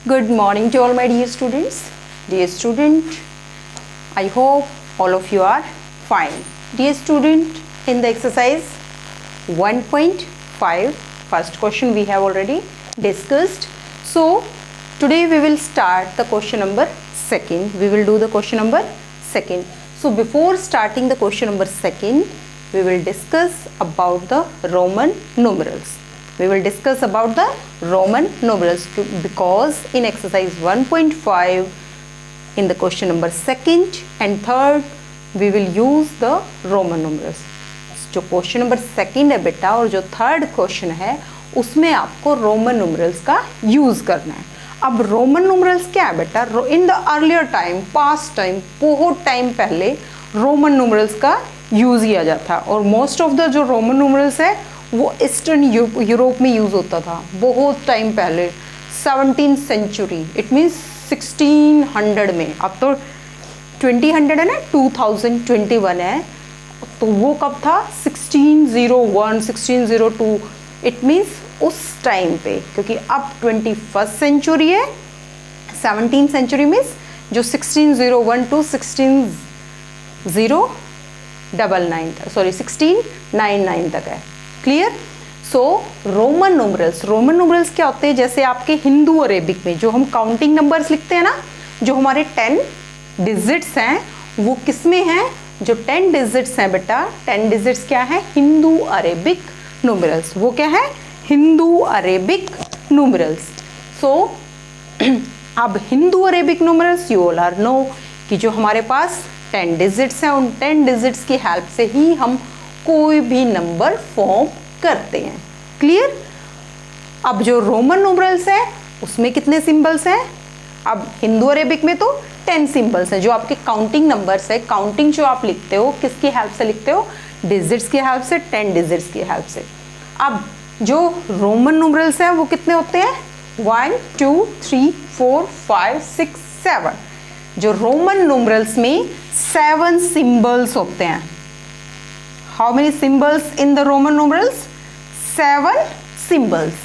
Good morning to all my dear students. Dear student, I hope all of you are fine. Dear student, in the exercise 1.5, first question we have already discussed. So today we will start the question number second. We will do the question number second. So before starting the question number second, we will discuss about the Roman numerals. We will discuss about the Roman numerals because in exercise 1.5 in the question number second and third we will use the Roman numerals. जो question number second है बेटा और जो third question है उसमें आपको Roman numerals का use करना है. अब रोमन न्यूमरल्स क्या है बेटा? In the earlier time, past time, बहुत टाइम पहले रोमन न्यूमरल्स का यूज किया जाता है और मोस्ट ऑफ द जो रोमन न्यूमरल्स है वो ईस्टर्न यूरोप में यूज़ होता था बहुत टाइम पहले, 17th सेंचुरी, इट मीन्स 1600 में. अब तो 2000 है ना, 2021 है, तो वो कब था? 1601, 1602, इट मीन्स उस टाइम पे, क्योंकि अब 21st सेंचुरी है. 17th सेंचुरी मीन्स जो 1601 टू 1699 तक है. क्लियर? सो रोमन न्यूमरल्स क्या होते हैं? जैसे आपके हिंदू अरेबिक में जो हम काउंटिंग नंबर्स लिखते हैं ना, जो हमारे 10 डिजिट्स हैं, वो किस में हैं? जो 10 डिजिट्स हैं बेटा, 10 डिजिट्स क्या है? Hindu Arabic numerals. वो क्या है? Hindu Arabic numerals. सो अब Hindu Arabic numerals you all are know कि जो हमारे पास 10 डिजिट्स हैं, उन 10 डिजिट्स की हेल्प से ही हम कोई भी नंबर फॉर्म करते हैं. क्लियर? अब जो रोमन न्यूमरल्स है उसमें कितने सिंबल्स हैं? अब हिंदू अरेबिक में तो 10 सिंबल्स हैं. जो आपके काउंटिंग नंबर्स है, काउंटिंग जो आप लिखते हो किसकी हेल्प से लिखते हो? डिजिट्स की हेल्प से, 10 डिजिट्स की हेल्प से. अब जो रोमन न्यूमरल्स हैं वो कितने होते हैं? 1 2 3 4 5 6 7. जो रोमन न्यूमरल्स में 7 सिंबल्स होते हैं. How many symbols in the Roman numerals? 7 symbols.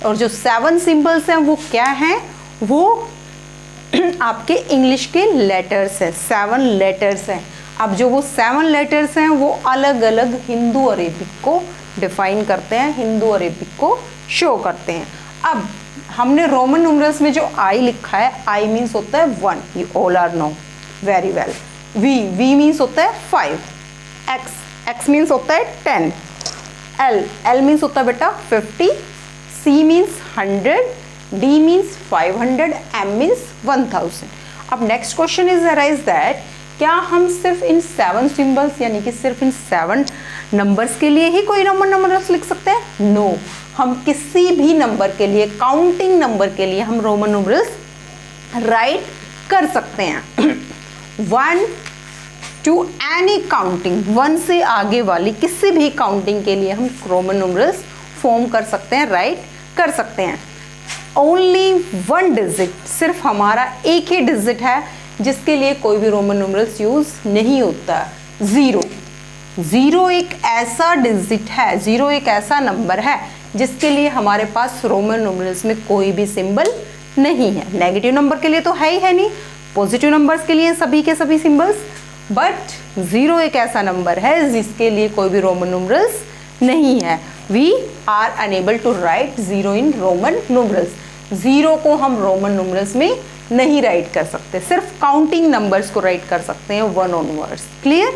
और जो 7 symbols हैं वो क्या हैं? वो आपके इंग्लिश के लेटर्स हैं, 7 लेटर्स हैं. अब जो वो 7 लेटर्स हैं वो अलग अलग हिंदू अरेबिक को डिफाइन करते हैं, हिंदू अरेबिक को शो करते हैं. अब हमने रोमन न्यूमरल्स में जो आई लिखा है, आई मीन्स होता है 1, you all are know very well. V means होता है 5, एक्स मीन्स होता है 10, एल मीन्स होता है बेटा 50, C means 100, D means 500, M means 1000. अब next question is arise that क्या हम सिर्फ इन 7 सिंबल्स यानी कि सिर्फ इन 7 नंबर्स के लिए ही कोई रोमन नंबर्स लिख सकते हैं? नो, हम किसी भी नंबर के लिए, काउंटिंग नंबर के लिए हम रोमन नंबर्स राइट कर सकते हैं. 1 टू एनी काउंटिंग, 1 से आगे वाली किसी भी काउंटिंग के लिए हम रोमन न्यूमरल्स फॉर्म कर सकते हैं, राइट कर सकते हैं. ओनली 1 डिजिट, सिर्फ हमारा एक ही डिजिट है जिसके लिए कोई भी रोमन न्यूमरल्स यूज नहीं होता. 0 एक ऐसा डिजिट है, 0 एक ऐसा नंबर है जिसके लिए हमारे पास रोमन न्यूमरल्स में कोई भी सिंबल नहीं है. नेगेटिव नंबर के लिए तो है ही है नहीं, पॉजिटिव नंबर्स के लिए सभी के सभी सिंबल्स, बट 0 एक ऐसा नंबर है जिसके लिए कोई भी रोमन न्यूमरल्स नहीं है. We are unable to write 0 in Roman numerals. 0 को हम रोमन न्यूमरल्स में नहीं राइट कर सकते, सिर्फ काउंटिंग नंबर्स को राइट कर सकते हैं 1 ऑनवर्ड्स. क्लियर?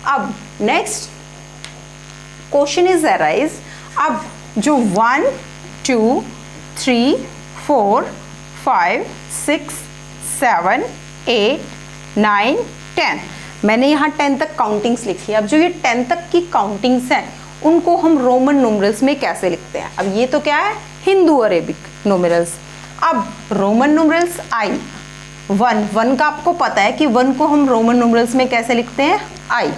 अब नेक्स्ट क्वेश्चन इज अराइज. अब जो 1 2 3 4 5 6 7 8 9 10, मैंने यहाँ 10 तक काउंटिंग्स लिखी है. अब जो ये 10 तक की काउंटिंग्स हैं उनको हम रोमन न्यूमरल्स में कैसे लिखते हैं? अब ये तो क्या है? Hindu Arabic numerals. अब रोमन न्यूमरल्स आई 1 का आपको पता है कि 1 को हम रोमन न्यूमरल्स में कैसे लिखते हैं? आई.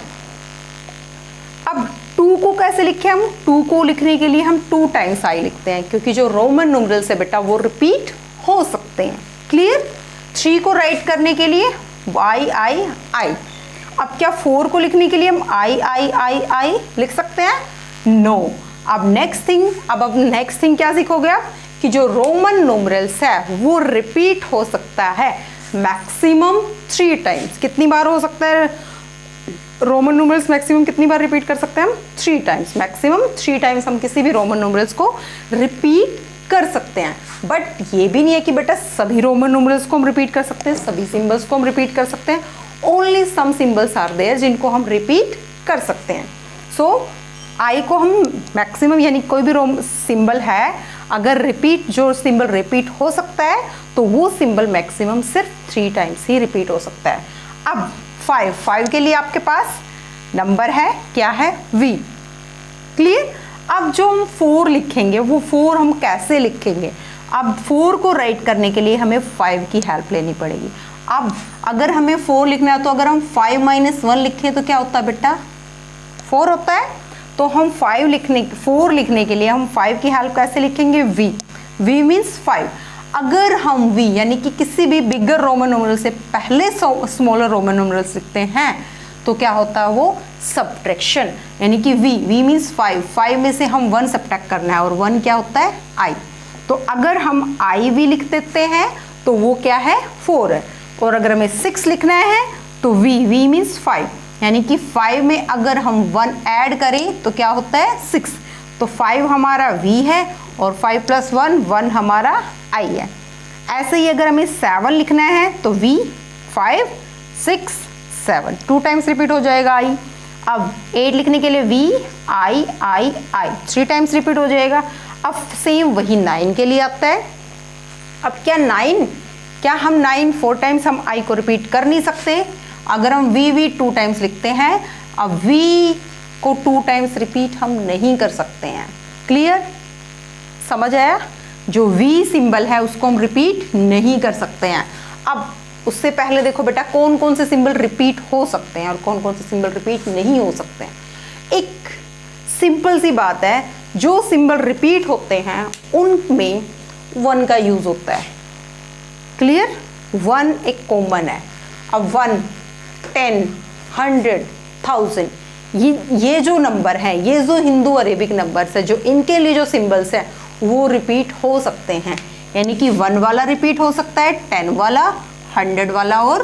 अब 2 को कैसे लिखें हम? 2 को लिखने के लिए हम 2 टाइम्स आई लिखते हैं, क्योंकि जो रोमन न्यूमरल्स है बेटा वो रिपीट हो सकते हैं. क्लियर? 3 को राइट करने के लिए आई. अब क्या 4 को लिखने के लिए हम आई लिख सकते हैं? नो. अब नेक्स्ट थिंग क्या सीखोगे आप? कि जो रोमन न्यूमरल्स है वो रिपीट हो सकता है मैक्सिमम 3 टाइम्स। कितनी बार हो सकता है रोमन न्यूमरल्स मैक्सिमम कितनी बार रिपीट कर सकते हैं हम? 3 टाइम्स। मैक्सिमम 3 टाइम्स हम किसी भी रोमन न्यूमरल्स को रिपीट कर सकते हैं। बट ये भी नहीं है कि बेटा सभी रोमन न्यूमरल्स को हम रिपीट कर सकते हैं, सभी सिंबल्स को हम रिपीट कर सकते हैं। Only some symbols are there जिनको हम रिपीट कर सकते हैं। सो आई को हम मैक्सिमम, यानी कोई भी सिंबल है अगर रिपीट, जो सिंबल रिपीट हो सकता है तो वो सिंबल मैक्सिमम सिर्फ 3 टाइम्स ही रिपीट हो सकता है। अब 5 के लिए आपके पास नंबर है, क्या है? V। क्लियर? अब जो हम 4 लिखेंगे वो 4 हम कैसे लिखेंगे? अब 4 को राइट करने के लिए हमें 5 की हेल्प लेनी पड़ेगी। अब अगर हमें 4 लिखना है तो अगर हम 5 - 1 लिखें तो क्या होता है बेटा? 4 होता है। तो हम 4 लिखने के लिए हम 5 की हेल्प कैसे लिखेंगे? V means 5। अगर हम V यानी कि किसी भी बिगर रोमन न्यूमरल से पहले स्मॉलर रोमन न्यूमरल्स लिखते हैं तो क्या होता है? वो सब्ट्रैक्शन, यानी कि V मीन्स 5 में से हम 1 सब्ट्रैक्ट करना है, और 1 क्या होता है? I। तो अगर हम IV लिख देते हैं तो वो क्या है? 4 है। और अगर हमें 6 लिखना है तो V मीन्स 5, यानी कि 5 में अगर हम 1 ऐड करें तो क्या होता है? 6। तो 5 हमारा V है और 5 + 1 हमारा I है। ऐसे ही अगर हमें 7 लिखना है तो V 5 6 7 2 टाइम्स रिपीट हो जाएगा I। अब 8 लिखने के लिए V I 3 टाइम्स रिपीट हो जाएगा। अब सेम वही 9 के लिए आता है। अब क्या हम 9 4 टाइम्स हम I को रिपीट कर नहीं सकते? अगर हम V 2 टाइम्स लिखते हैं, अब V को 2 टाइम्स रिपीट हम नहीं कर सकते हैं। क्लियर? समझ आया? जो V सिंबल है उसको हम रिपीट नहीं कर सकते हैं। अब उससे पहले देखो बेटा कौन कौन से सिंबल रिपीट हो सकते हैं और कौन कौन से सिंबल रिपीट नहीं हो सकते हैं। एक सिंपल सी बात है, जो सिंबल रिपीट होते हैं उनमें 1 का यूज होता है। क्लियर? 1 एक कॉमन है। अब 1 10 100 1000 ये जो नंबर है, ये जो हिंदू अरेबिक नंबर्स है, जो इनके लिए जो सिंबल्स हैं वो रिपीट हो सकते हैं। यानी कि 1 वाला रिपीट हो सकता है, 10 वाला, 100 वाला और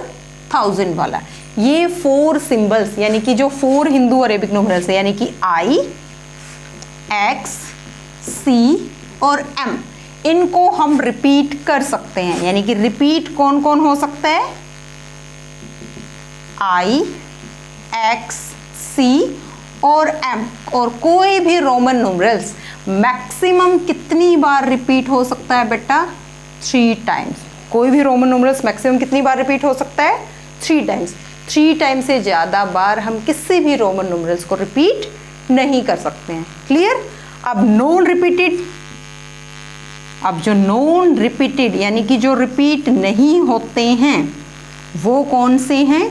1000 वाला। ये 4 सिंबल्स यानी कि जो 4 हिंदू अरेबिक न्यूमरल्स है, यानी कि I X C और M, इनको हम रिपीट कर सकते हैं। यानी कि रिपीट कौन कौन हो सकता है? I X C और M। और कोई भी रोमन न्यूमरल्स मैक्सिमम कितनी बार रिपीट हो सकता है बेटा? 3 टाइम्स। कोई भी रोमन न्यूमरल्स मैक्सिमम कितनी बार रिपीट हो सकता है? 3 टाइम्स। 3 टाइम्स से ज़्यादा बार हम किसी भी रोमन न्यूमरल्स को रिपीट नहीं कर सकते हैं। क्लियर? अब जो नॉन रिपीटेड यानी कि जो रिपीट नहीं होते हैं वो कौन से हैं?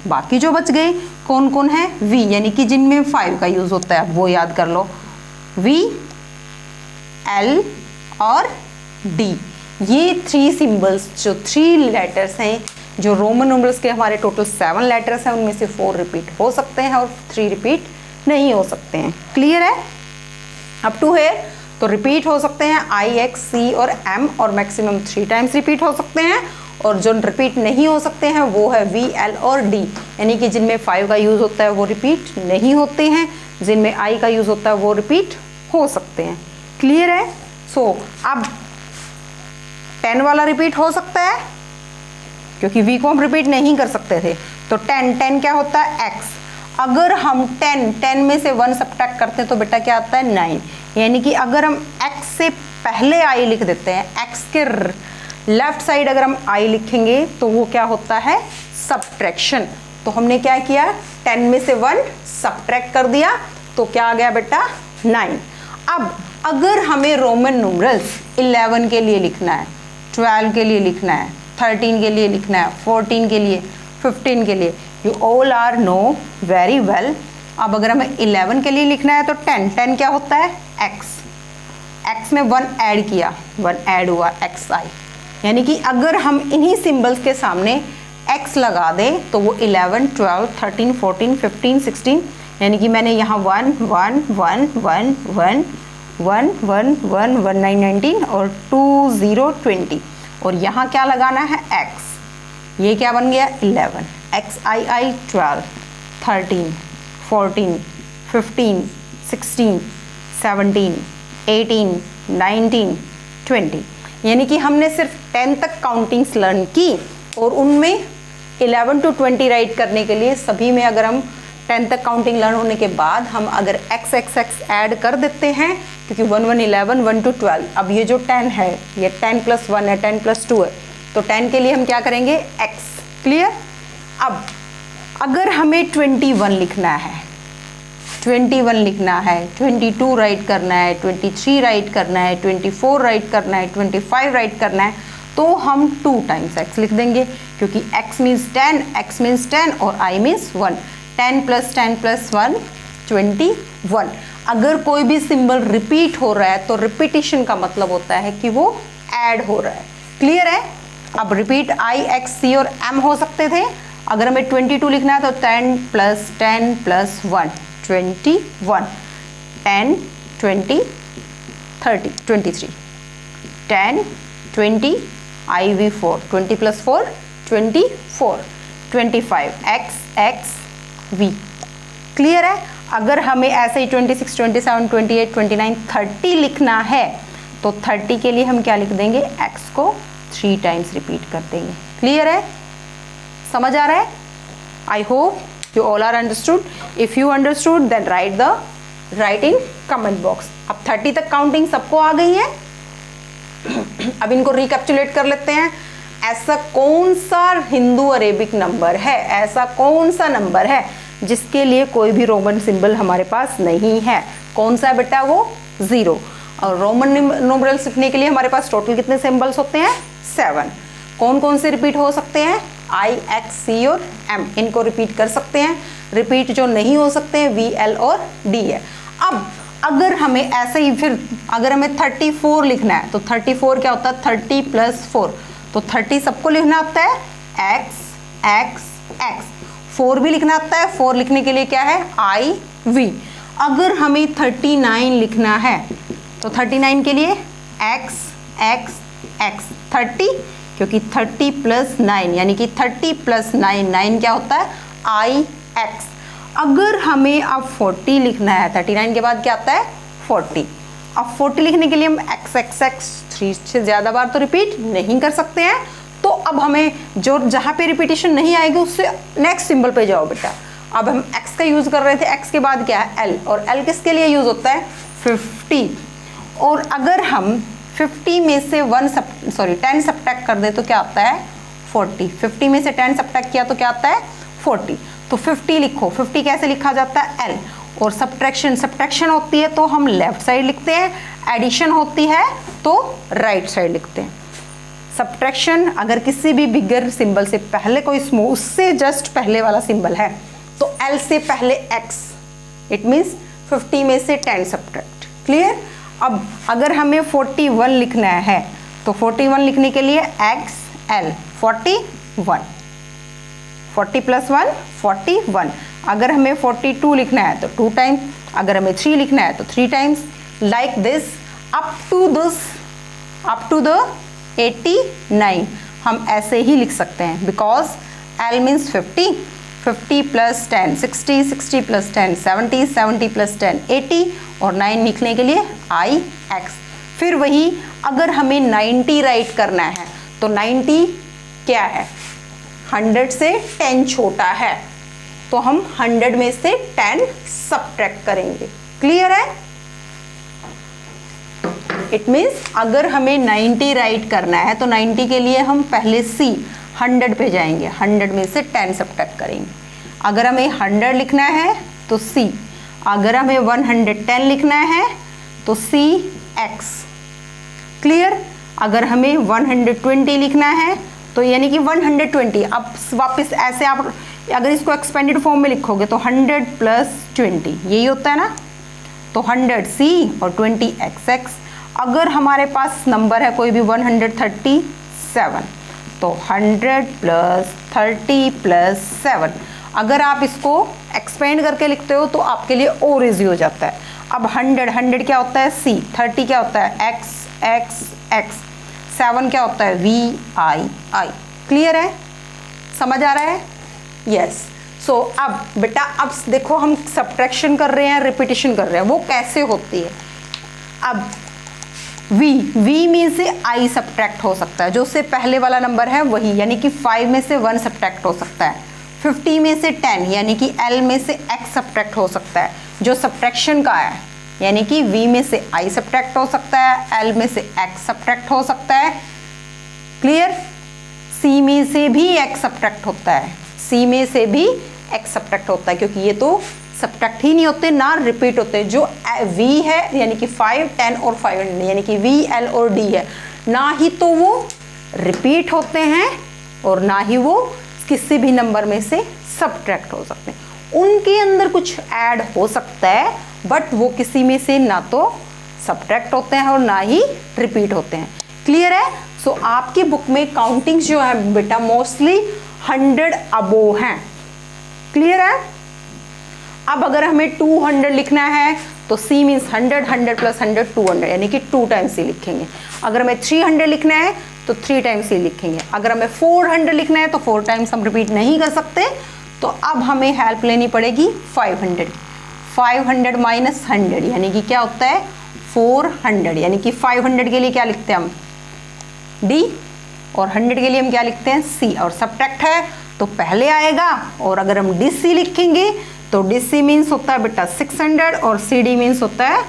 बाकी जो बच गए कौन कौन है? V यानी कि जिनमें 5 का यूज होता है, वो याद कर लो। V L और D, ये 3 सिंबल्स, जो 3 लेटर्स हैं, जो रोमन न्यूमरल्स के हमारे टोटल 7 लेटर्स हैं, उनमें से 4 रिपीट हो सकते हैं और 3 रिपीट नहीं हो सकते हैं। क्लियर है? अप टू हियर तो रिपीट हो सकते हैं I X C और M, और मैक्सिमम 3 टाइम्स रिपीट हो सकते हैं। और जो रिपीट नहीं हो सकते हैं वो है V L और D, यानी कि जिनमें 5 का यूज़ होता है वो रिपीट नहीं होते हैं, जिनमें I का यूज़ होता है वो रिपीट हो सकते हैं। क्लियर है? सो अब 10 वाला रिपीट हो सकता है क्योंकि V को हम रिपीट नहीं कर सकते थे। तो 10 क्या होता है? X। अगर हम 10 में से 1 सब्ट्रैक्ट करते हैं तो बेटा क्या आता है? 9। यानी कि अगर हम X से पहले I लिख देते हैं, X के लेफ्ट साइड अगर हम I लिखेंगे तो वो क्या होता है? सब्ट्रैक्शन। तो हमने क्या किया? 10 में से 1 सब्ट्रैक्ट कर दिया तो क्या आ गया बेटा? 9। अब अगर हमें रोमन न्यूमरल्स 11 के लिए लिखना है, 12 के लिए लिखना है, 13 के लिए लिखना है, 14 के लिए, 15 के लिए, you all are know very well. अब अगर हमें 11 के लिए लिखना है तो 10 क्या होता है? X में 1 ऐड किया, 1 ऐड हुआ XI। यानी कि अगर हम इन्हीं सिंबल्स के सामने X लगा दें तो वो 11 12 13 14 15 16, यानी कि मैंने यहाँ 1 1 1 1 1 1 1 1 1 9 19 और 2 0 20 और यहाँ क्या लगाना है x, ये क्या बन गया 11, xii 12 13 14 15 16 17 18 19 20, यानी कि हमने सिर्फ 10 तक काउंटिंग्स लर्न की और उनमें 11 to 20 राइट करने के लिए सभी में अगर हम 10 तक काउंटिंग लर्न होने के बाद हम अगर x x x ऐड कर देते हैं, क्योंकि 1 1 11 1 to 12, अब ये जो 10 है ये 10 + 1 है 10 + 2 है, तो 10 के लिए हम क्या करेंगे x, क्लियर। अब अगर हमें 21 लिखना है, 21 लिखना है, 22 राइट करना है, 23 राइट करना है, 24 राइट करना है, 25 राइट करना है, तो हम 2 टाइम्स x लिख देंगे, क्योंकि x मीन्स 10, x मीन्स 10 और i मीन्स 1, 10 + 10 + 1 21। अगर कोई भी सिंबल रिपीट हो रहा है तो रिपीटिशन का मतलब होता है कि वो ऐड हो रहा है, क्लियर है। अब रिपीट i, x, c और m हो सकते थे। अगर हमें 22 लिखना है तो 10 + 10 + 1 21, 10 20 30 23, 10 20 IV4 20 + 4 24, 25 x x v, clear है। अगर हमें ऐसे ही 26 27 28 29 30 लिखना है तो 30 के लिए हम क्या लिख देंगे x को 3 टाइम्स रिपीट कर देंगे, क्लियर है, समझ आ रहा है। I hope you all are understood. If you understood then write in comment box. अब 30 तक काउंटिंग सबको आ गई है। अब इनको रिकैप्चुलेट कर लेते हैं। ऐसा कौन सा हिंदू अरेबिक नंबर है, ऐसा कौन सा नंबर है जिसके लिए कोई भी रोमन सिंबल हमारे पास नहीं है? कौन सा है बेटा? वो 0। और रोमन न्यूमरल्स लिखने के लिए हमारे पास टोटल कितने सिंबल्स होते हैं? 7। कौन कौन से रिपीट हो सकते हैं? I, X, C और M, इनको रिपीट कर सकते हैं। रिपीट जो नहीं हो सकते हैं V, L और D है। अब अगर हमें ऐसे ही फिर अगर हमें 34 लिखना है तो 34 क्या होता है? 30 + 4, तो 30 सबको लिखना होता है X X X। 4 भी लिखना आता है, 4 लिखने के लिए क्या है? I V। अगर हमें 39 लिखना है तो 39 के लिए X X X 30, क्योंकि 30 + 9 यानी कि 30 + 9 9 क्या होता है? I X। अगर हमें अब 40 लिखना है, 39 के बाद क्या आता है? 40। अब 40 लिखने के लिए हम X X X 3 से ज़्यादा बार तो रिपीट नहीं कर सकते हैं, तो अब हमें जो जहाँ पे रिपीटिशन नहीं आएगी उससे नेक्स्ट सिंबल पे जाओ बेटा। अब हम x का यूज़ कर रहे थे, x के बाद क्या है? l, और l किसके लिए यूज़ होता है? 50। और अगर हम 50 में से 10 सब्ट्रैक्ट कर दे तो क्या आता है? 40। 50 में से 10 सब्ट्रैक्ट किया तो क्या आता है? 40। तो 50 लिखो। 50 कैसे लिखा जाता है? l। और सब्ट्रैक्शन होती है तो हम लेफ्ट साइड लिखते हैं, एडिशन होती है तो राइट साइड लिखते हैं। सब्ट्रैक्शन अगर किसी भी बिगर सिंबल से पहले कोई स्मॉल, उससे जस्ट पहले वाला सिंबल है तो L से पहले X, इट मीन्स 50 में से 10 सब्ट्रैक्ट, क्लियर। अब अगर हमें 41 लिखना है तो 41 लिखने के लिए X L 41, 40 + 1 41। अगर हमें 42 लिखना है तो 2 टाइम्स, अगर हमें 3 लिखना है तो 3 times, like this up to the 89 हम ऐसे ही लिख सकते हैं, बिकॉज L मीन्स 50, 50 + 10 60, 60 + 10 70, 70 + 10 80 और 9 लिखने के लिए I X। फिर वही अगर हमें 90 राइट करना है तो 90 क्या है? 100 से 10 छोटा है, तो हम 100 में से 10 सब्ट्रैक्ट करेंगे, क्लियर है। इट मीन्स अगर हमें 90 राइट करना है तो 90 के लिए हम पहले C 100 पे जाएंगे, 100 में से 10 सब्ट्रैक्ट करेंगे। अगर हमें 100 लिखना है तो C, अगर हमें 110 लिखना है तो C X, क्लियर। अगर हमें 120 लिखना है तो यानी कि 120, अब वापस ऐसे आप अगर इसको एक्सपेंडेड फॉर्म में लिखोगे तो 100 + 20 यही होता है ना, तो 100 C और 20 XX। अगर हमारे पास नंबर है कोई भी 137 तो 100 + 30 + 7, अगर आप इसको एक्सपेंड करके लिखते हो तो आपके लिए और ईजी हो जाता है। अब 100 क्या होता है C, 30 क्या होता है X X X, 7 क्या होता है V I I। क्लियर है, समझ आ रहा है? यस। सो अब बेटा अब देखो हम सब्ट्रैक्शन कर रहे हैं, रिपीटिशन कर रहे हैं, वो कैसे होती है। अब V में से I सब्ट्रैक्ट हो सकता है, जो उससे पहले वाला नंबर है वही, यानी कि 5 में से 1 सब्ट्रैक्ट हो सकता है। 50 में से 10 यानी कि L में से X सब्ट्रैक्ट हो सकता है, जो सब्ट्रैक्शन का है, यानी कि V में से I सब्ट्रैक्ट हो सकता है, L में से X सब्ट्रैक्ट हो सकता है। क्लियर? C में से भी X सब्ट्रैक्ट होता है, C में से भी X सब्ट्रैक्ट होता है, क्योंकि ये तो सब्ट्रैक्ट ही नहीं होते ना रिपीट होते। जो V है यानी कि 5, 10 और 500 यानी कि V, L और D है, ना ही तो वो रिपीट होते हैं और ना ही वो किसी भी नंबर में से सब्ट्रैक्ट हो सकते हैं। उनके अंदर कुछ ऐड हो सकता है, बट वो किसी में से ना तो सब्ट्रैक्ट होते हैं और ना ही रिपीट होते हैं। क्लियर है? सो आपकी बुक में काउंटिंग्स जो है बेटा मोस्टली 100 अबोव हैं। क्लियर है? अब अगर हमें 200 लिखना है तो C मीन्स 100, 100 प्लस 100 200 यानी कि 2 टाइम्स C लिखेंगे। अगर हमें 300 लिखना है तो 3 टाइम्स C लिखेंगे। अगर हमें 400 लिखना है तो 4 टाइम्स हम रिपीट नहीं कर सकते, तो अब हमें हेल्प लेनी पड़ेगी 500। 500 माइनस 100 यानी कि क्या होता है 400, यानी कि 500 के लिए क्या लिखते हैं हम D और 100 के लिए हम क्या लिखते हैं C, और सब्ट्रैक्ट है तो पहले आएगा। और अगर हम DC लिखेंगे तो DC मीन्स होता है बेटा 600 और CD मीन्स होता है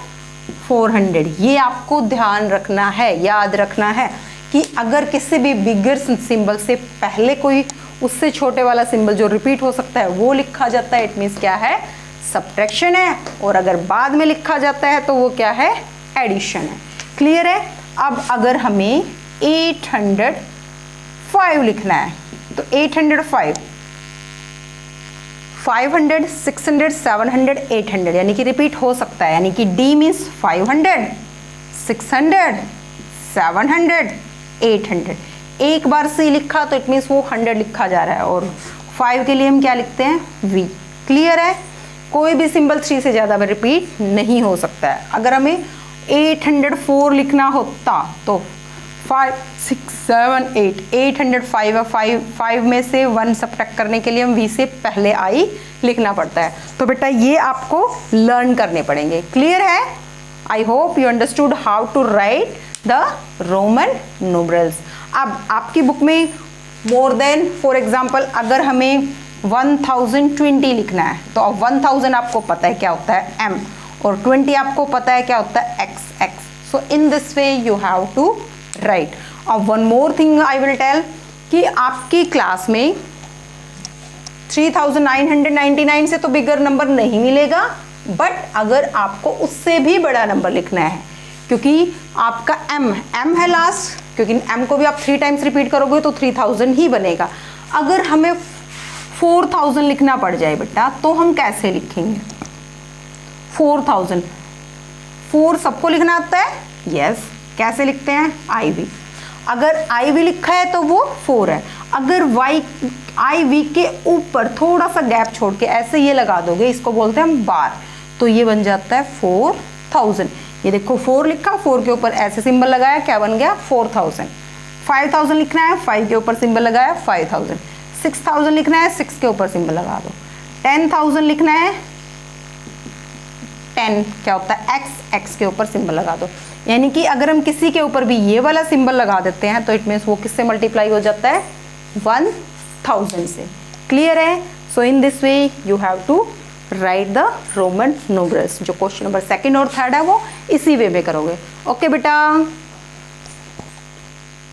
400। ये आपको ध्यान रखना है, याद रखना है कि अगर किसी भी बिगर सिंबल से पहले कोई उससे छोटे वाला सिंबल जो रिपीट हो सकता है वो लिखा जाता है, इट मीन्स क्या है सब्ट्रैक्शन है, और अगर बाद में लिखा जाता है तो वो क्या है एडिशन है। क्लियर है? अब अगर हमें 805 लिखना है तो 805, 500, 600, 700, 800 यानी कि रिपीट हो सकता है, यानी कि D मीन्स 500, 600, 700, 800। एक बार C लिखा तो इट मीन्स वो 100 लिखा जा रहा है, और 5 के लिए हम क्या लिखते हैं V। क्लियर है? कोई भी सिंबल 3 से ज़्यादा में रिपीट नहीं हो सकता है। अगर हमें 804 लिखना होता तो 5, 6, 7, 8, 805 है, 5 में से 1 सब्ट्रैक्ट करने के लिए हम V से पहले I लिखना पड़ता है। तो बेटा ये आपको लर्न करने पड़ेंगे। क्लियर है? I hope you understood how to write the Roman numerals. अब आपकी बुक में मोर देन फॉर एग्जाम्पल अगर हमें 1020 लिखना है तो अब 1000 आपको पता है क्या होता है M, और 20 आपको पता है क्या होता है X। So in this way you have to write. और one more thing I will tell कि आपकी क्लास में 3999 से तो बिगर नंबर नहीं मिलेगा, बट अगर आपको उससे भी बड़ा नंबर लिखना है, क्योंकि आपका M है लास्ट, क्योंकि M को भी आप 3 टाइम्स रिपीट करोगे तो 3000 ही बनेगा। अगर हमें 4000 लिखना पड़ जाए बेटा तो हम कैसे लिखेंगे 4000? 4 सबको लिखना आता है? यस। कैसे लिखते हैं IV। अगर IV लिखा है तो वो 4 है। अगर IV के ऊपर थोड़ा सा गैप छोड़ के ऐसे ये लगा दोगे, इसको बोलते हैं हम बार, तो ये बन जाता है 4000। ये देखो 4 लिखा, 4 के ऊपर ऐसे सिंबल लगाया, क्या बन गया 4000। 5000 लिखना है, 5 के ऊपर सिंबल लगाया 5000। 6000 लिखना है, 6 के ऊपर सिंबल लगा दो। 10000 लिखना है, 10 क्या होता है X के ऊपर सिंबल लगा दो। यानी कि अगर हम किसी के ऊपर भी ये वाला सिंबल लगा देते हैं तो इट मीन्स वो किससे मल्टीप्लाई हो जाता है 1000 से। क्लियर है? So in this way you have to write the Roman numerals. जो क्वेश्चन नंबर 2 और 3 है वो इसी वे में करोगे। ओके बेटा।